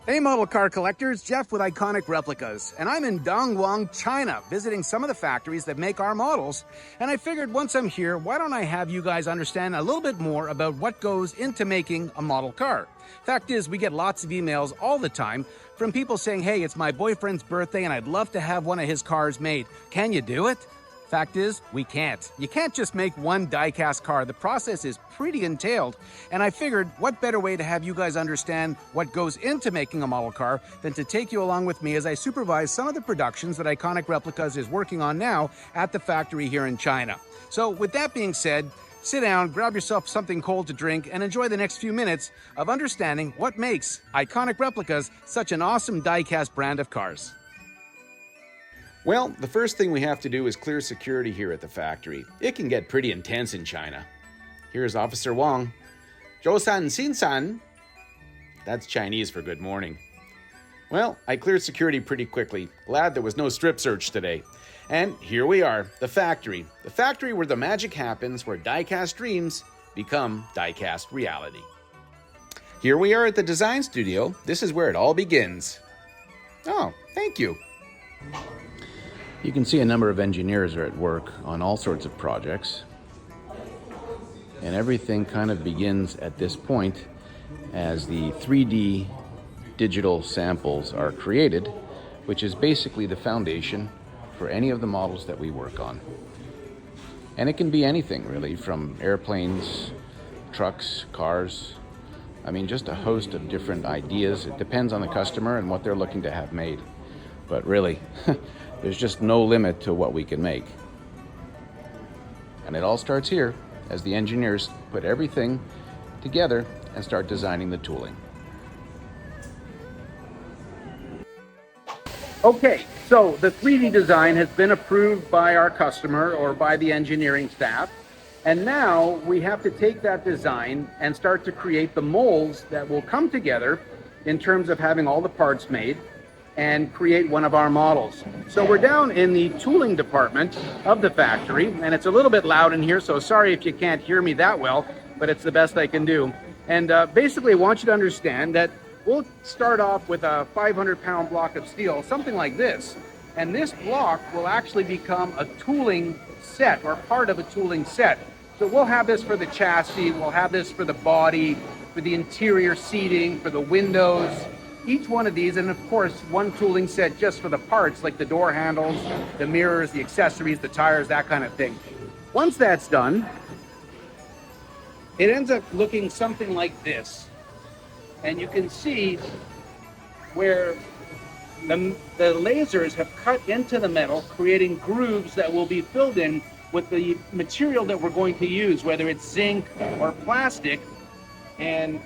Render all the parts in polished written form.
Hey model car collectors, Jeff with Iconic Replicas, and I'm in Dongguan, China, visiting some of the factories that make our models. And I figured once I'm here, why don't I have you guys understand a little bit more about what goes into making a model car. Fact is, we get lots of emails all the time from people saying, hey, it's my boyfriend's birthday and I'd love to have one of his cars made. Can you do it? Fact is, we can't. You can't just make one die-cast car. The process is pretty entailed, and I figured what better way to have you guys understand what goes into making a model car than to take you along with me as I supervise some of the productions that Iconic Replicas is working on now at the factory here in China. So with that being said, sit down, grab yourself something cold to drink, and enjoy the next few minutes of understanding what makes Iconic Replicas such an awesome die-cast brand of cars. Well, the first thing we have to do is clear security here at the factory. It can get pretty intense in China. Here's Officer Wang. 周三新三. That's Chinese for good morning. Well, I cleared security pretty quickly. Glad there was no strip search today. And here we are, the factory. The factory where the magic happens, where die-cast dreams become die-cast reality. Here we are at the design studio. This is where it all begins. Oh, thank you. You can see a number of engineers are at work on all sorts of projects, and everything kind of begins at this point as the 3D digital samples are created, which is basically the foundation for any of the models that we work on. And it can be anything really, from airplanes, trucks, cars, I mean just a host of different ideas. It depends on the customer and what they're looking to have made. But really, there's just no limit to what we can make. And it all starts here as the engineers put everything together and start designing the tooling. Okay, so the 3D design has been approved by our customer or by the engineering staff. And now we have to take that design and start to create the molds that will come together in terms of having all the parts made and create one of our models. So we're down in the tooling department of the factory, and it's a little bit loud in here, so sorry if you can't hear me that well, but it's the best I can do. And basically I want you to understand that we'll start off with a 500-pound block of steel, something like this. And this block will actually become a tooling set, or part of a tooling set. So we'll have this for the chassis, we'll have this for the body, for the interior seating, for the windows, each one of these, and of course one tooling set just for the parts like the door handles, the mirrors, the accessories, the tires, that kind of thing. Once that's done, it ends up looking something like this. And you can see where the lasers have cut into the metal, creating grooves that will be filled in with the material that we're going to use, whether it's zinc or plastic. And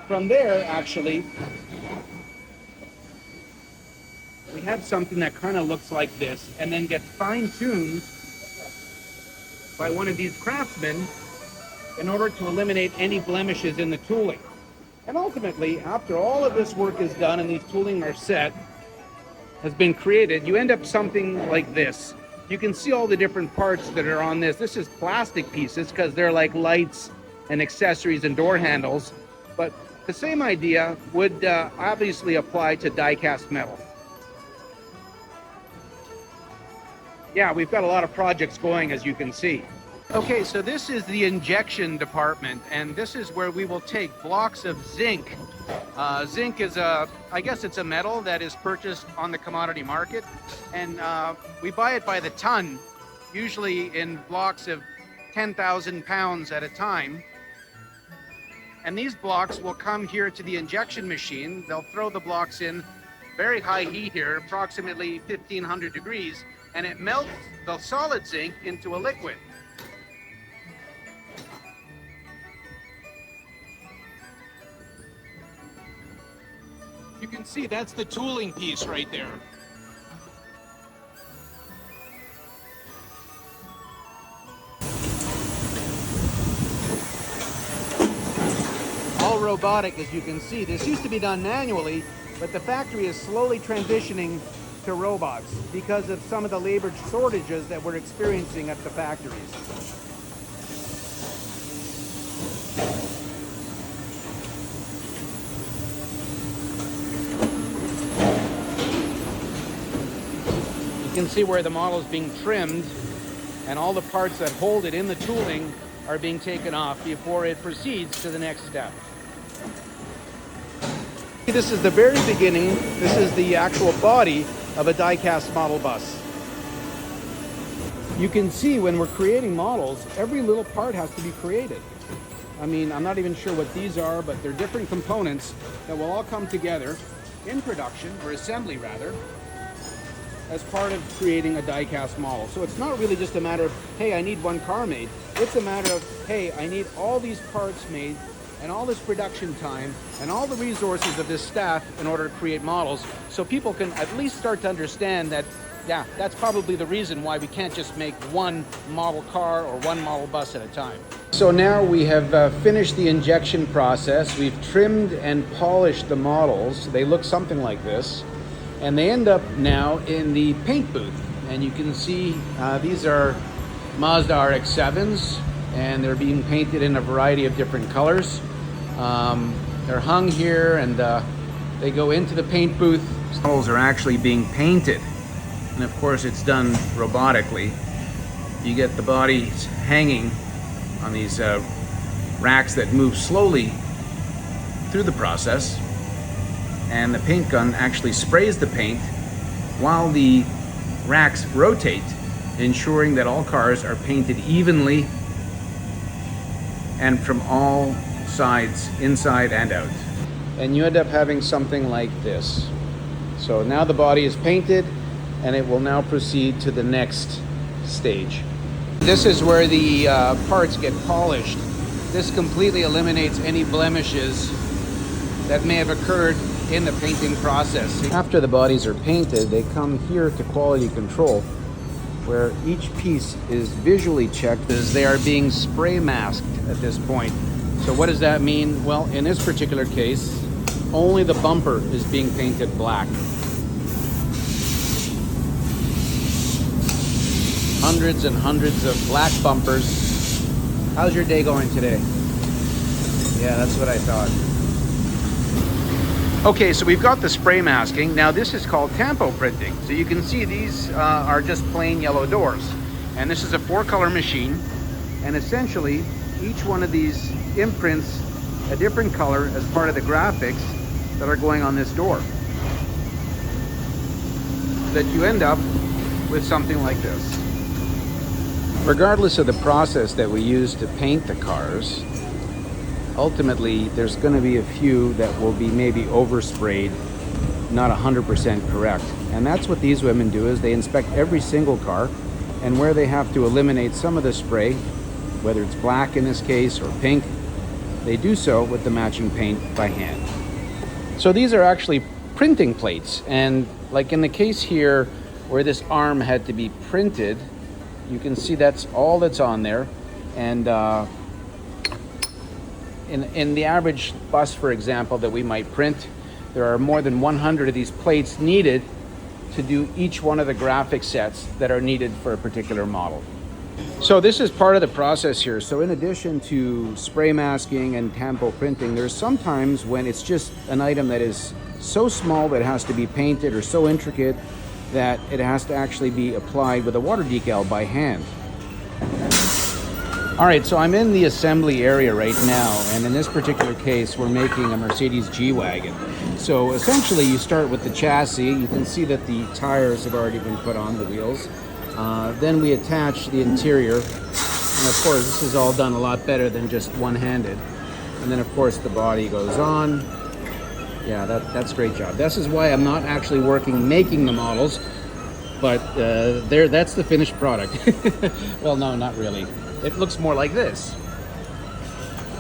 from there, actually, we have something that kind of looks like this and then gets fine-tuned by one of these craftsmen in order to eliminate any blemishes in the tooling. And ultimately, after all of this work is done and these tooling are set, has been created, you end up something like this. You can see all the different parts that are on this. This is plastic pieces because they're like lights and accessories and door handles, but the same idea would obviously apply to die-cast metal. Yeah, we've got a lot of projects going, as you can see. Okay, so this is the injection department, and this is where we will take blocks of zinc. Zinc is I guess it's a metal that is purchased on the commodity market, and we buy it by the ton, usually in blocks of 10,000 pounds at a time. And these blocks will come here to the injection machine. They'll throw the blocks in very high heat here, approximately 1500 degrees, and it melts the solid zinc into a liquid. You can see that's the tooling piece right there. All robotic, as you can see. This used to be done manually, but the factory is slowly transitioning to robots because of some of the labor shortages that we're experiencing at the factories. You can see where the model is being trimmed and all the parts that hold it in the tooling are being taken off before it proceeds to the next step. This is the very beginning. This is the actual body of a die-cast model bus. You can see when we're creating models, every little part has to be created. I mean, I'm not even sure what these are, but they're different components that will all come together in production, or assembly rather, as part of creating a die-cast model. So it's not really just a matter of, hey, I need one car made. It's a matter of, hey, I need all these parts made and all this production time and all the resources of this staff in order to create models, so people can at least start to understand that, yeah, that's probably the reason why we can't just make one model car or one model bus at a time. So now we have finished the injection process. We've trimmed and polished the models. They look something like this. And they end up now in the paint booth. And you can see these are Mazda RX-7s, and they're being painted in a variety of different colors. They're hung here, and they go into the paint booth. Models are actually being painted. And of course it's done robotically. You get the bodies hanging on these racks that move slowly through the process, and the paint gun actually sprays the paint while the racks rotate, ensuring that all cars are painted evenly and from all sides, inside and out. And you end up having something like this. So now the body is painted, and it will now proceed to the next stage. This is where the parts get polished. This completely eliminates any blemishes that may have occurred in the painting process. After the bodies are painted, they come here to quality control, where each piece is visually checked as they are being spray masked at this point. So what does that mean? Well, in this particular case, only the bumper is being painted black. Hundreds and hundreds of black bumpers. How's your day going today? Yeah, that's what I thought. Okay, so we've got the spray masking. Now this is called tampo printing. So you can see these are just plain yellow doors. And this is a 4-color machine. And essentially, each one of these imprints a different color as part of the graphics that are going on this door. That you end up with something like this. Regardless of the process that we use to paint the cars, ultimately there's going to be a few that will be maybe oversprayed, not 100% correct. And that's what these women do, is they inspect every single car, and where they have to eliminate some of the spray, whether it's black in this case or pink, they do so with the matching paint by hand. So these are actually printing plates, and like in the case here where this arm had to be printed, you can see that's all that's on there. And in the average bus, for example, that we might print, there are more than 100 of these plates needed to do each one of the graphic sets that are needed for a particular model. So this is part of the process here. So in addition to spray masking and tampo printing, there's sometimes when it's just an item that is so small that it has to be painted, or so intricate that it has to actually be applied with a water decal by hand. All right, so I'm in the assembly area right now, and in this particular case, we're making a Mercedes G-Wagon. So essentially, you start with the chassis. You can see that the tires have already been put on the wheels. Then we attach the interior, and of course, this is all done a lot better than just one-handed. And then, of course, the body goes on. Yeah, that's a great job. This is why I'm not actually making the models, but that's the finished product. Well, no, not really. It looks more like this,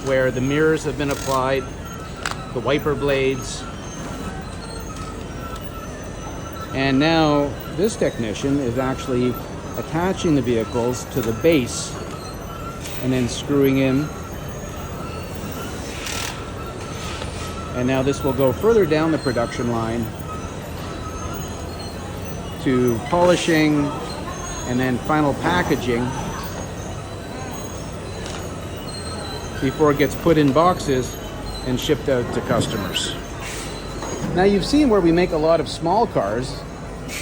where the mirrors have been applied, the wiper blades, and now this technician is actually attaching the vehicles to the base and then screwing in. And now this will go further down the production line to polishing and then final packaging before it gets put in boxes and shipped out to customers. Now you've seen where we make a lot of small cars,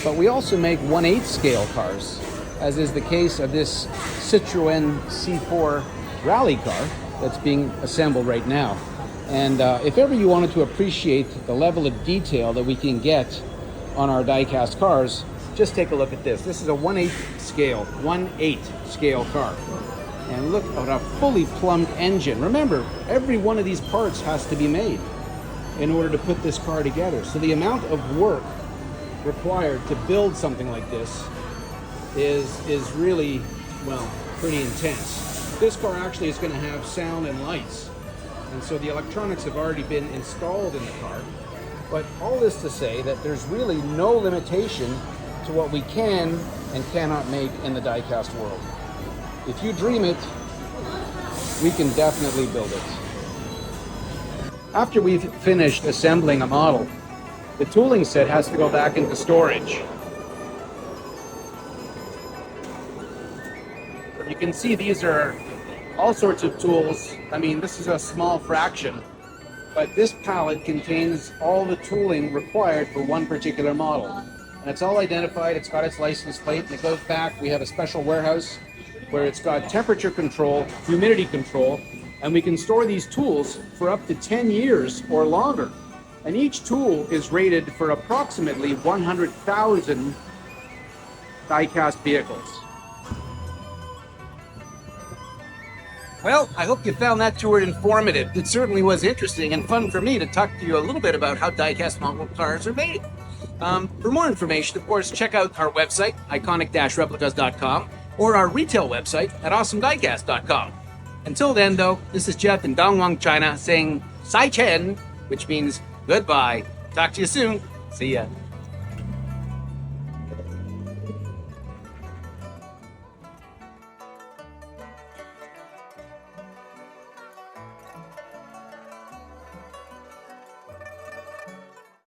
but we also make 1/8 scale cars, as is the case of this Citroën C4 rally car that's being assembled right now. And if ever you wanted to appreciate the level of detail that we can get on our die-cast cars, just take a look at this. This is a 1/8 scale car. And look at a fully plumbed engine. Remember, every one of these parts has to be made in order to put this car together. So the amount of work required to build something like this is really, well, pretty intense. This car actually is going to have sound and lights. And so the electronics have already been installed in the car. But all this to say that there's really no limitation to what we can and cannot make in the die-cast world. If you dream it, we can definitely build it. After we've finished assembling a model, the tooling set has to go back into storage. You can see these are all sorts of tools. I mean, this is a small fraction, but this pallet contains all the tooling required for one particular model. And it's all identified, it's got its license plate, and it goes back. We have a special warehouse where it's got temperature control, humidity control, and we can store these tools for up to 10 years or longer. And each tool is rated for approximately 100,000 die-cast vehicles. Well, I hope you found that tour informative. It certainly was interesting and fun for me to talk to you a little bit about how die-cast model cars are made. For more information, of course, check out our website, iconic-replicas.com, or our retail website at awesomediecast.com. Until then, though, this is Jeff in Dongwang, China, saying Sai Chen, which means goodbye. Talk to you soon. See ya.